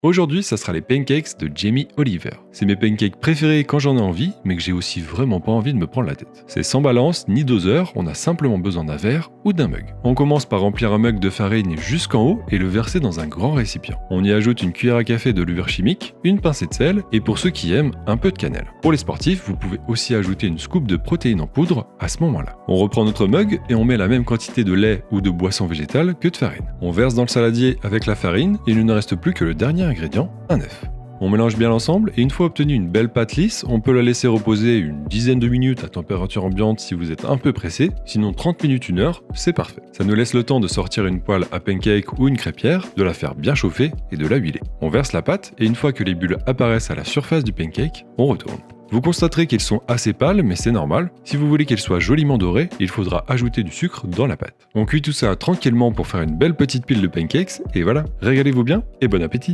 Aujourd'hui, ça sera les pancakes de Jamie Oliver. C'est mes pancakes préférés quand j'en ai envie, mais que j'ai aussi vraiment pas envie de me prendre la tête. C'est sans balance ni doseur, on a simplement besoin d'un verre ou d'un mug. On commence par remplir un mug de farine jusqu'en haut et le verser dans un grand récipient. On y ajoute une cuillère à café de levure chimique, une pincée de sel et pour ceux qui aiment, un peu de cannelle. Pour les sportifs, vous pouvez aussi ajouter une scoop de protéines en poudre à ce moment-là. On reprend notre mug et on met la même quantité de lait ou de boisson végétale que de farine. On verse dans le saladier avec la farine et il ne reste plus que le dernier ingrédient, un œuf. On mélange bien l'ensemble et une fois obtenu une belle pâte lisse, on peut la laisser reposer une dizaine de minutes à température ambiante si vous êtes un peu pressé, sinon 30 minutes, 1 heure, c'est parfait. Ça nous laisse le temps de sortir une poêle à pancake ou une crêpière, de la faire bien chauffer et de la huiler. On verse la pâte et une fois que les bulles apparaissent à la surface du pancake, on retourne. Vous constaterez qu'ils sont assez pâles, mais c'est normal. Si vous voulez qu'ils soient joliment dorés, il faudra ajouter du sucre dans la pâte. On cuit tout ça tranquillement pour faire une belle petite pile de pancakes, et voilà, régalez-vous bien et bon appétit!